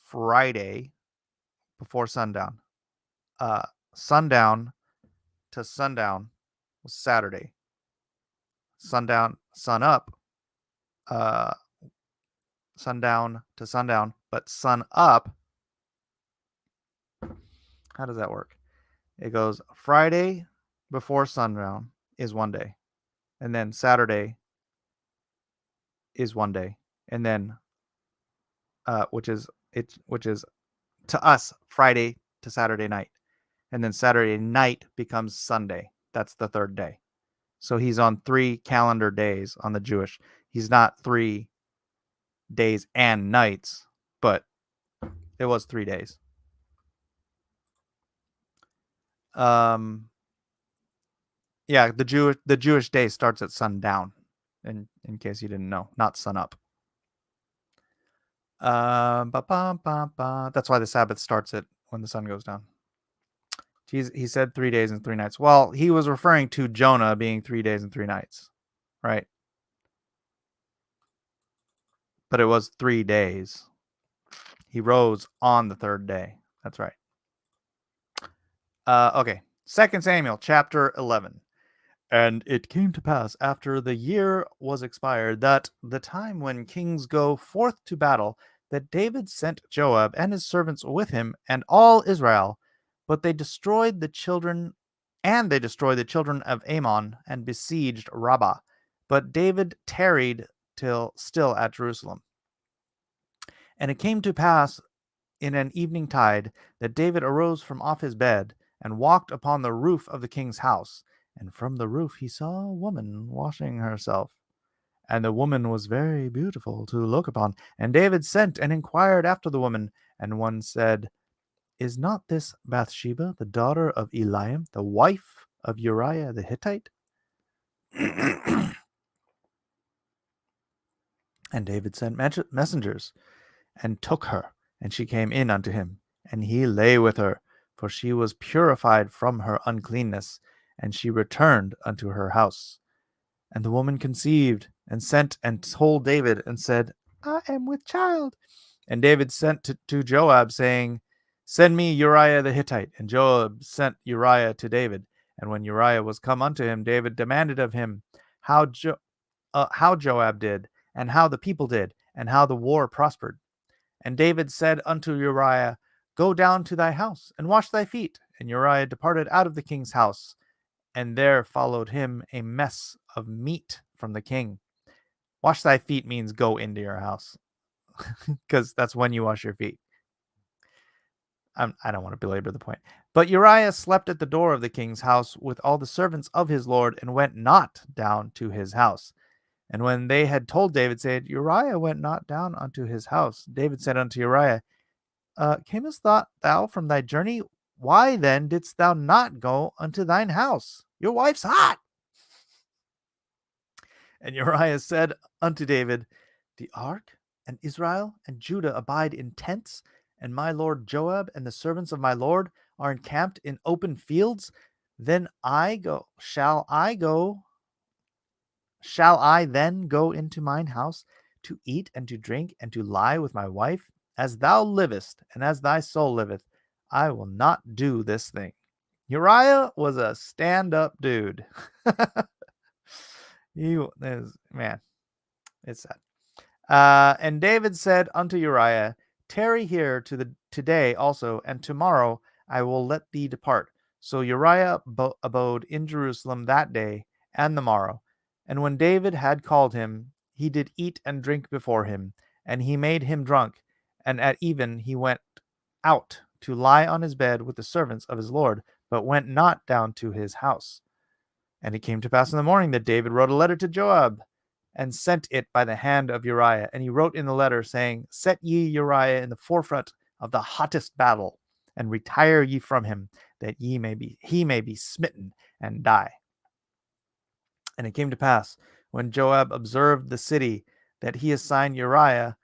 Friday before sundown. Sundown to sundown was Saturday. Sundown, sun up. Sundown to sundown, but sun up. How does that work? It goes Friday before sundown is 1 day, and then Saturday is 1 day, and then which is to us Friday to Saturday night, and then Saturday night becomes Sunday. That's the 3rd day. So he's on 3 calendar days on the Jewish. He's not 3 days and nights, but it was 3 days. Yeah, the Jewish day starts at sundown, in case you didn't know, not sun up. That's why the Sabbath starts at when the sun goes down. He said 3 days and 3 nights. Well, he was referring to Jonah being 3 days and 3 nights, right? But it was 3 days. He rose on the 3rd day. That's right. Okay. 2 Samuel chapter 11. And it came to pass after the year was expired that the time when kings go forth to battle, that David sent Joab and his servants with him and all Israel, but they destroyed the children of Ammon and besieged Rabbah. But David tarried still at Jerusalem. And it came to pass in an evening tide that David arose from off his bed and walked upon the roof of the king's house. And from the roof he saw a woman washing herself. And the woman was very beautiful to look upon. And David sent and inquired after the woman. And one said, Is not this Bathsheba, the daughter of Eliam, the wife of Uriah the Hittite? And David sent messengers and took her. And she came in unto him. And he lay with her, for she was purified from her uncleanness. And she returned unto her house. And the woman conceived, and sent and told David, and said, I am with child. And David sent to Joab, saying, Send me Uriah the Hittite. And Joab sent Uriah to David. And when Uriah was come unto him, David demanded of him how Joab did, and how the people did, and how the war prospered. And David said unto Uriah, Go down to thy house, and wash thy feet. And Uriah departed out of the king's house. And there followed him a mess of meat from the king. Wash thy feet means go into your house, because that's when you wash your feet. I don't want to belabor the point. But Uriah slept at the door of the king's house with all the servants of his lord, and went not down to his house. And when they had told David, said, Uriah went not down unto his house. David said unto Uriah, Camest thou from thy journey? Why then didst thou not go unto thine house? Your wife's hot. And Uriah said unto David, The ark and Israel and Judah abide in tents, and my lord Joab and the servants of my lord are encamped in open fields. Then shall I then go into mine house to eat and to drink and to lie with my wife? As thou livest, and as thy soul liveth, I will not do this thing. Uriah was a stand-up dude. Man, it's sad. And David said unto Uriah, Tarry here today also, and tomorrow I will let thee depart. So Uriah abode in Jerusalem that day and the morrow. And when David had called him, he did eat and drink before him, and he made him drunk. And at even he went out to lie on his bed with the servants of his Lord, but went not down to his house. And it came to pass in the morning that David wrote a letter to Joab, and sent it by the hand of Uriah. And he wrote in the letter, saying, Set ye Uriah in the forefront of the hottest battle, and retire ye from him, that he may be smitten and die. And it came to pass, when Joab observed the city, that he assigned Uriah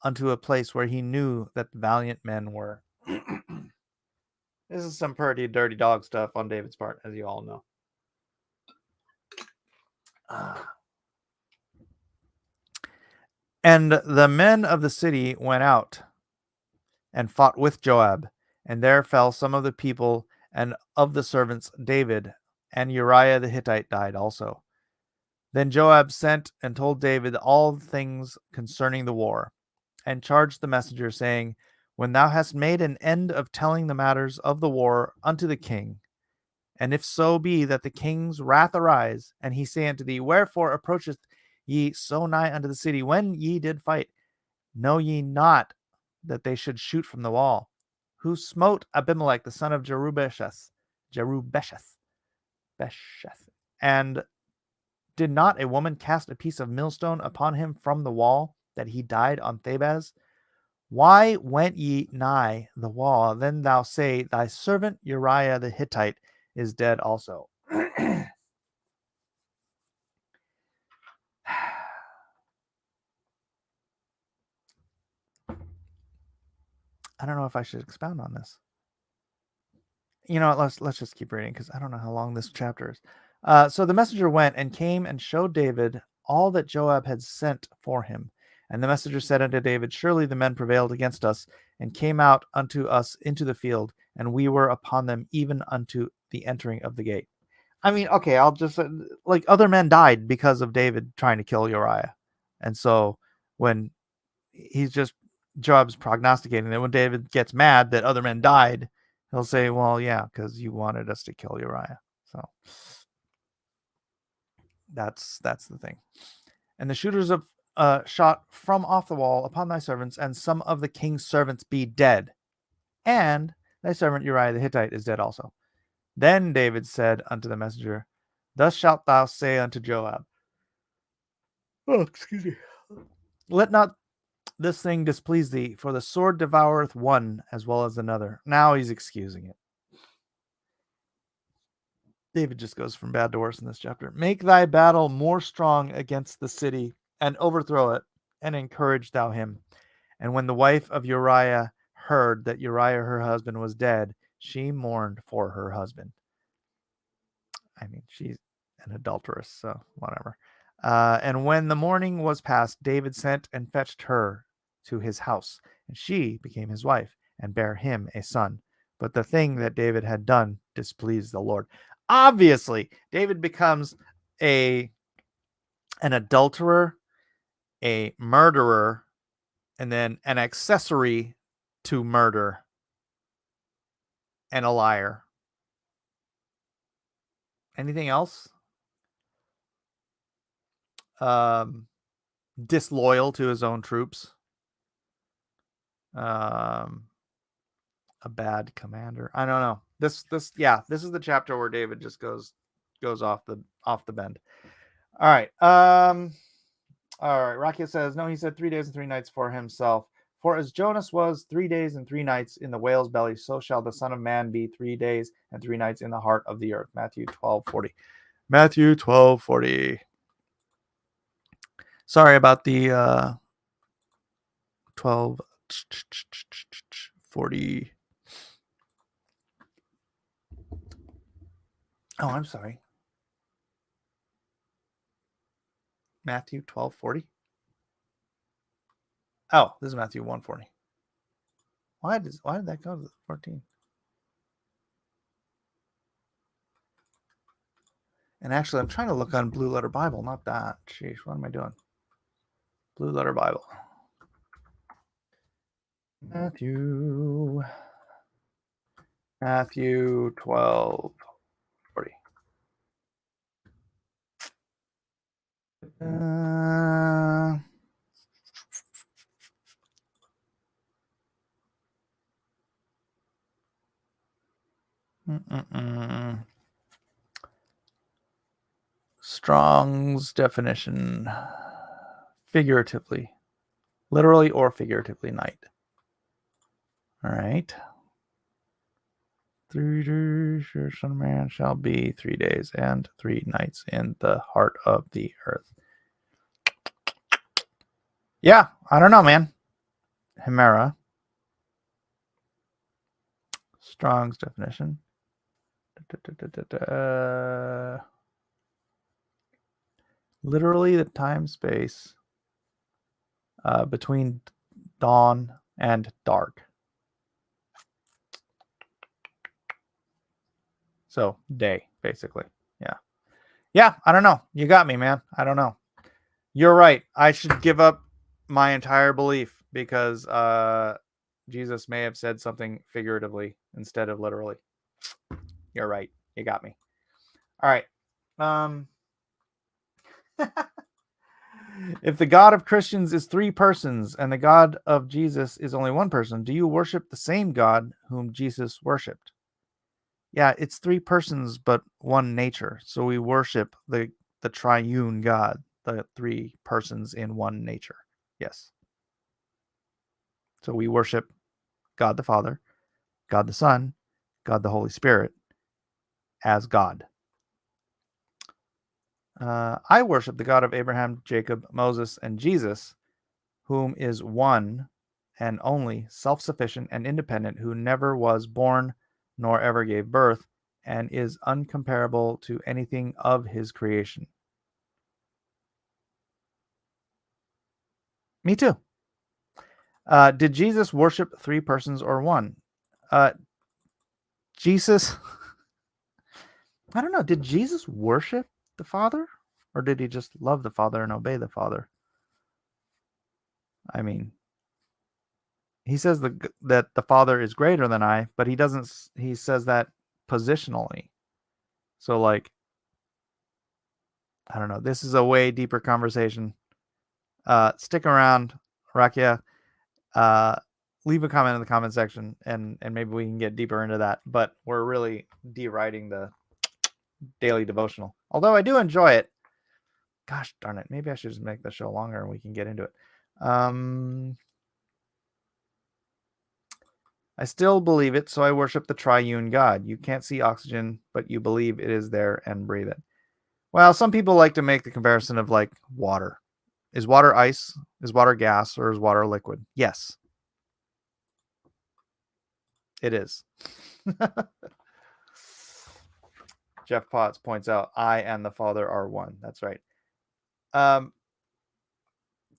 unto a place where he knew that the valiant men were. This is some pretty dirty dog stuff on David's part, as you all know. And the men of the city went out and fought with Joab, and there fell some of the people and of the servants David, and Uriah the Hittite died also. Then Joab sent and told David all things concerning the war, and charged the messenger, saying, When thou hast made an end of telling the matters of the war unto the king, and if so be that the king's wrath arise, and he say unto thee, Wherefore approacheth ye so nigh unto the city when ye did fight? Know ye not that they should shoot from the wall? Who smote Abimelech the son of Jerubesheth, and did not a woman cast a piece of millstone upon him from the wall, that he died on Thebaz? Why went ye nigh the wall? Then thou say, Thy servant Uriah the Hittite is dead also. I don't know if I should expound on this. You know what, let's just keep reading, because I don't know how long this chapter is. So the messenger went and came and showed David all that Joab had sent for him. And the messenger said unto David, Surely the men prevailed against us, and came out unto us into the field, and we were upon them even unto the entering of the gate. I mean, okay, I'll just like other men died because of David trying to kill Uriah. And so when he's just Joab's prognosticating that when David gets mad that other men died, he'll say, well, yeah, because you wanted us to kill Uriah. So that's the thing. And the shooters of shot from off the wall upon thy servants, and some of the king's servants be dead, and thy servant Uriah the Hittite is dead also. Then David said unto the messenger, Thus shalt thou say unto Joab, Let not this thing displease thee, for the sword devoureth one as well as another. Now he's excusing it. David just goes from bad to worse in this chapter. Make thy battle more strong against the city, and overthrow it, and encourage thou him. And when the wife of Uriah heard that Uriah her husband was dead, she mourned for her husband. I mean, she's an adulteress, so whatever. And when the morning was past, David sent and fetched her to his house, and she became his wife, and bare him a son. But the thing that David had done displeased the Lord. Obviously, David becomes an adulterer, a murderer, and then an accessory to murder, and a liar. Anything else? Disloyal to his own troops. A bad commander. I don't know. This is the chapter where David just goes off the bend. All right. Rakia says, no, he said 3 days and 3 nights for himself. For as Jonas was 3 days and 3 nights in the whale's belly, so shall the Son of Man be 3 days and 3 nights in the heart of the earth. Matthew 12:40. Matthew 12:40. Sorry about the 12:40. Oh, I'm sorry. Matthew 12:40. Oh, this is Matthew 1:40. Why did that go to 14? And actually, I'm trying to look on Blue Letter Bible, not that. Jeez, what am I doing? Blue Letter Bible. Matthew 12:40. Strong's definition. Figuratively. Literally or figuratively, night. All right. 3 days, your son of man shall be 3 days and 3 nights in the heart of the earth. Yeah, I don't know, man. Hemera. Strong's definition. Literally the time space between dawn and dark. So day, basically. Yeah, I don't know. You got me, man. I don't know. You're right. I should give up my entire belief because Jesus may have said something figuratively instead of literally. You're right. You got me. All right. If the God of Christians is 3 persons and the God of Jesus is only 1 person, do you worship the same God whom Jesus worshipped? Yeah, it's 3 persons but 1 nature. So we worship the triune God, the 3 persons in 1 nature. Yes. So we worship God the Father, God the Son, God the Holy Spirit as God. I worship the God of Abraham, Jacob, Moses, and Jesus, whom is one and only, self-sufficient and independent, who never was born nor ever gave birth, and is uncomparable to anything of his creation. Me too. Did Jesus worship 3 persons or 1? Jesus, I don't know. Did Jesus worship the Father? Or did he just love the Father and obey the Father? I mean, he says that the Father is greater than I, but he says that positionally. So, like, I don't know. This is a way deeper conversation. Stick around, Rakia. Leave a comment in the comment section, and maybe we can get deeper into that. But we're really de-writing the daily devotional. Although I do enjoy it. Gosh darn it. Maybe I should just make the show longer and we can get into it. I still believe it, so I worship the triune God. You can't see oxygen, but you believe it is there and breathe it. Well, some people like to make the comparison of like water. Is water ice? Is water gas? Or is water liquid? Yes. It is. Jeff Potts points out, I and the Father are one. That's right.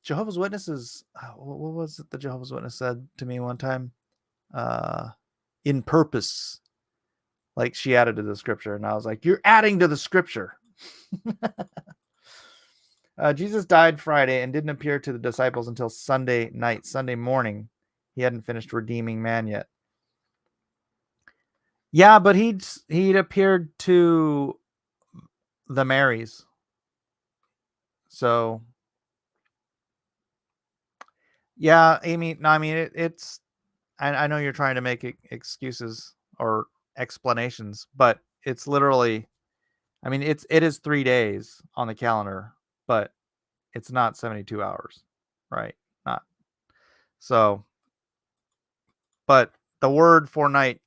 Jehovah's Witnesses, what was it the Jehovah's Witness said to me one time? In purpose. Like she added to the scripture, and I was like, you're adding to the scripture. Jesus died Friday and didn't appear to the disciples until Sunday night, Sunday morning. He hadn't finished redeeming man yet. Yeah, but he'd appeared to the Marys. So yeah, Amy. No, I mean it's. I know you're trying to make excuses or explanations, but it's literally. I mean, it is 3 days on the calendar, but it's not 72 hours, right? Not so. But the word for night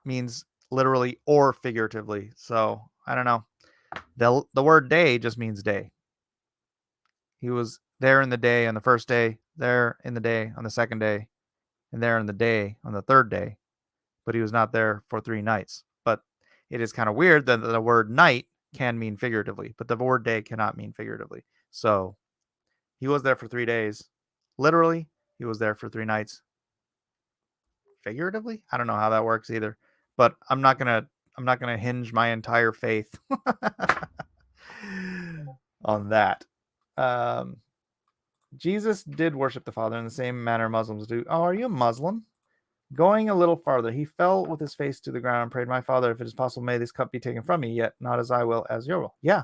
means literally or figuratively. So I don't know. The word day just means day. He was there in the day on the first day, there in the day on the second day, and there in the day on the third day. But he was not there for 3 nights. But it is kind of weird that the word night can mean figuratively, but the word day cannot mean figuratively. So he was there for 3 days. Literally, he was there for 3 nights. Figuratively, I don't know how that works either. But I'm not gonna hinge my entire faith on that. Jesus did worship the Father in the same manner Muslims do. Oh, are you a Muslim? Going a little farther, he fell with his face to the ground and prayed, "My Father, if it is possible, may this cup be taken from me, yet not as I will, as your will." Yeah,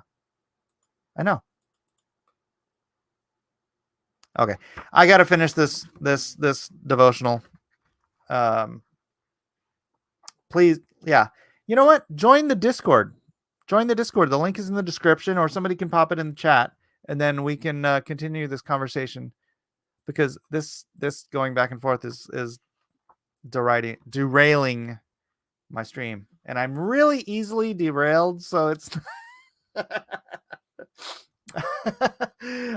I know. Okay, I got to finish this devotional. Please, yeah. You know what? Join the Discord. Join the Discord. The link is in the description, or somebody can pop it in the chat, and then we can continue this conversation. Because this going back and forth is derailing my stream, and I'm really easily derailed. So it's.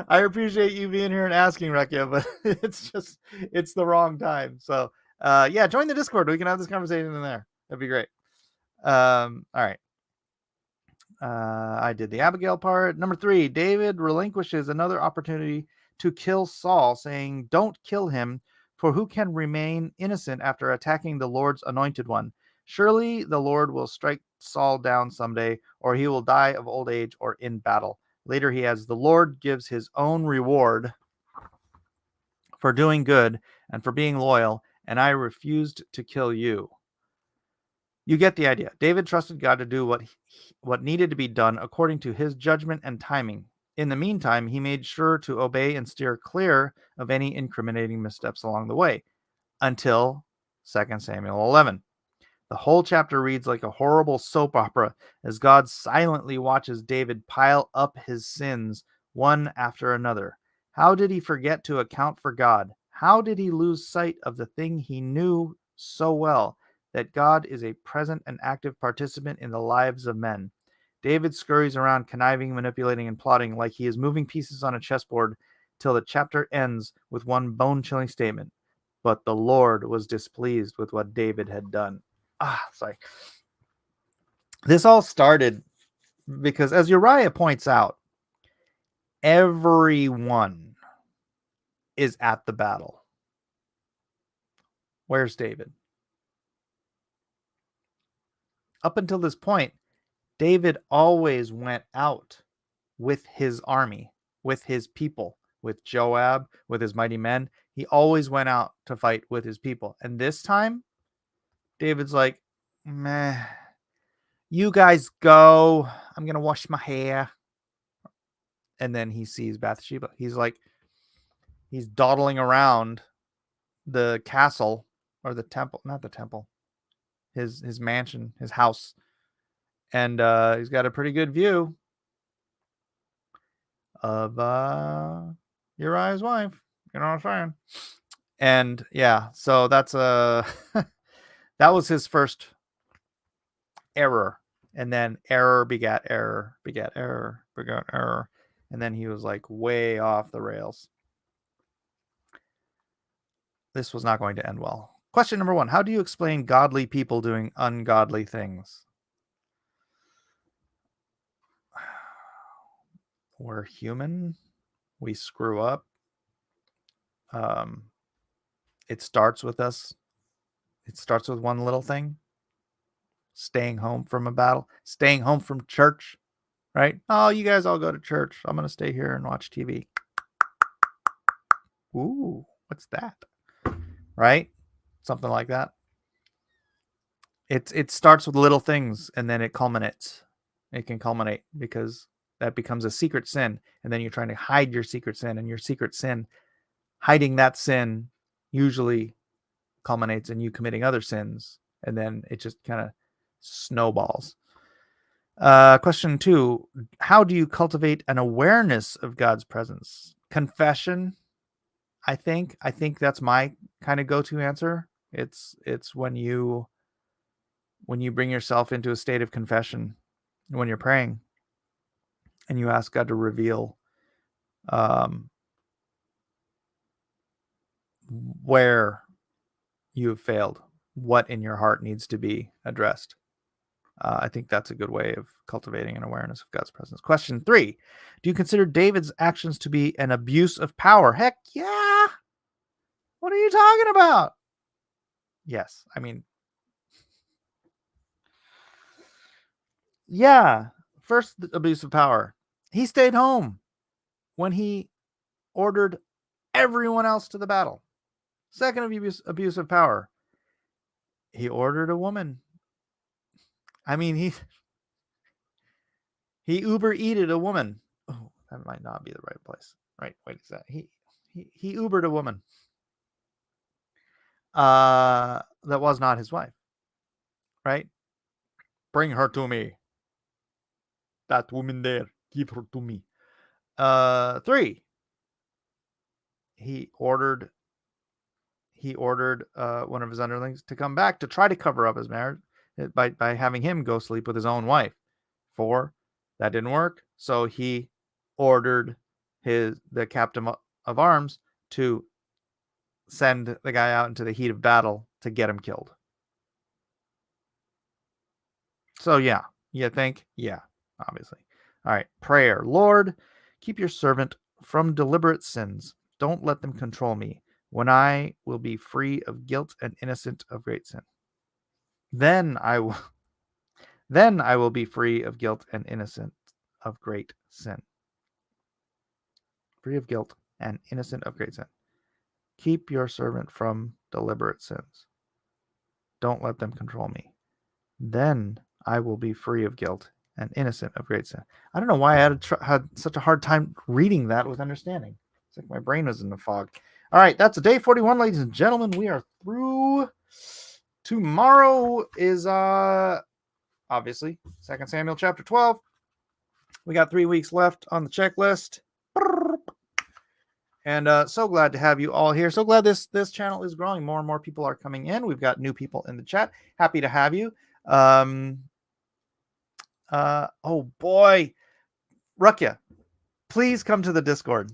I appreciate you being here and asking, Rekia, but it's the wrong time. So yeah, join the Discord. We can have this conversation in there. That'd be great. All right. I did the Abigail part. Number 3, David relinquishes another opportunity to kill Saul, saying, "Don't kill him, for who can remain innocent after attacking the Lord's anointed one? Surely the Lord will strike Saul down someday, or he will die of old age or in battle." Later he adds, "The Lord gives his own reward for doing good and for being loyal, and I refused to kill you." You get the idea. David trusted God to do what needed to be done according to his judgment and timing. In the meantime, he made sure to obey and steer clear of any incriminating missteps along the way, until 2 Samuel 11. The whole chapter reads like a horrible soap opera as God silently watches David pile up his sins one after another. How did he forget to account for God? How did he lose sight of the thing he knew so well, that God is a present and active participant in the lives of men? David scurries around, conniving, manipulating, and plotting like he is moving pieces on a chessboard till the chapter ends with one bone-chilling statement: "But the Lord was displeased with what David had done." Sorry. This all started because, as Uriah points out, everyone is at the battle. Where's David? Up until this point, David always went out with his army, with his people, with Joab, with his mighty men. He always went out to fight with his people. And this time, David's like, "Meh, you guys go. I'm going to wash my hair." And then he sees Bathsheba. He's dawdling around the castle, or the temple, not the temple, his mansion, his house. And he's got a pretty good view of Uriah's wife. You know what I'm saying? And yeah, so that's that was his first error. And then error begat error, begat error, begat error. And then he was like way off the rails. This was not going to end well. Question number 1. How do you explain godly people doing ungodly things? We're human. We screw up. It starts with us. It starts with one little thing. Staying home from a battle. Staying home from church. Right? "Oh, you guys all go to church. I'm going to stay here and watch TV." Ooh, what's that? Right? Something like that. It starts with little things, and then it culminates. It can culminate because that becomes a secret sin, and then you're trying to hide your secret sin, and your secret sin, hiding that sin, usually culminates in you committing other sins, and then it just kind of snowballs. Question 2. How do you cultivate an awareness of God's presence? Confession, I think that's my kind of go-to answer. It's when you bring yourself into a state of confession when you're praying, and you ask God to reveal where you have failed, what in your heart needs to be addressed. I think that's a good way of cultivating an awareness of God's presence. Question 3. Do you consider David's actions to be an abuse of power? Heck yeah! What are you talking about? Yes. I mean, yeah. First, the abuse of power. He stayed home when he ordered everyone else to the battle. Second abuse of power. He ordered a woman. I mean, he Uber eated a woman. Oh, that might not be the right place. Right? Wait, is that he Ubered a woman. That was not his wife. Right? Bring her to me. That woman there, give her to me. 3. He ordered one of his underlings to come back to try to cover up his marriage by having him go sleep with his own wife. 4. That didn't work, so he ordered the captain of arms to send the guy out into the heat of battle to get him killed. So yeah, you think? Yeah, obviously. All right, prayer. Lord, keep your servant from deliberate sins. Don't let them control me, when I will be free of guilt and innocent of great sin. Then I will be free of guilt and innocent of great sin. Free of guilt and innocent of great sin. Keep your servant from deliberate sins. Don't let them control me. Then I will be free of guilt and innocent of great sin. I don't know why I had such a hard time reading that with understanding. It's like my brain was in the fog. All right, that's a day 41, ladies and gentlemen. We are through. Tomorrow is obviously 2 Samuel chapter 12. We got 3 weeks left on the checklist. And so glad to have you all here. So glad this channel is growing. More and more people are coming in. We've got new people in the chat. Happy to have you. Oh boy, Rukia, please come to the Discord.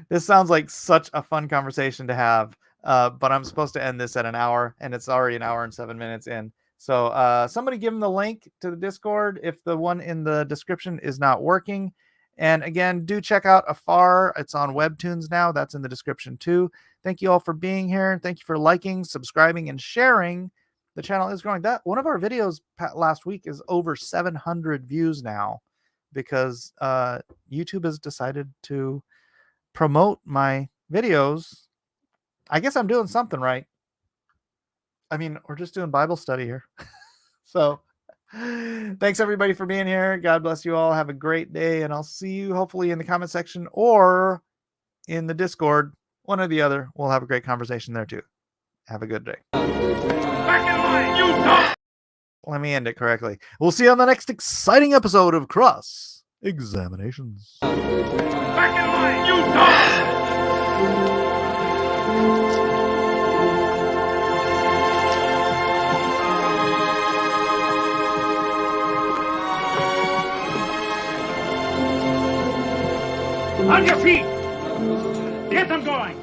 This sounds like such a fun conversation to have, but I'm supposed to end this at an hour, and it's already an hour and 7 minutes in. So somebody give them the link to the Discord if the one in the description is not working. And again, do check out Afar. It's on Webtoons now. That's in the description too. Thank you all for being here. Thank you for liking, subscribing, and sharing. The channel is growing. That one of our videos last week is over 700 views now, because YouTube has decided to promote my videos. I guess I'm doing something right. I mean, we're just doing Bible study here. So thanks everybody for being here. God bless you all. Have a great day, and I'll see you hopefully in the comment section or in the Discord. One or the other. We'll have a great conversation there too. Have a good day. Back in line, you dog! Let me end it correctly. We'll see you on the next exciting episode of Cross Examinations. Back in line, you dog! On your feet! Get them going!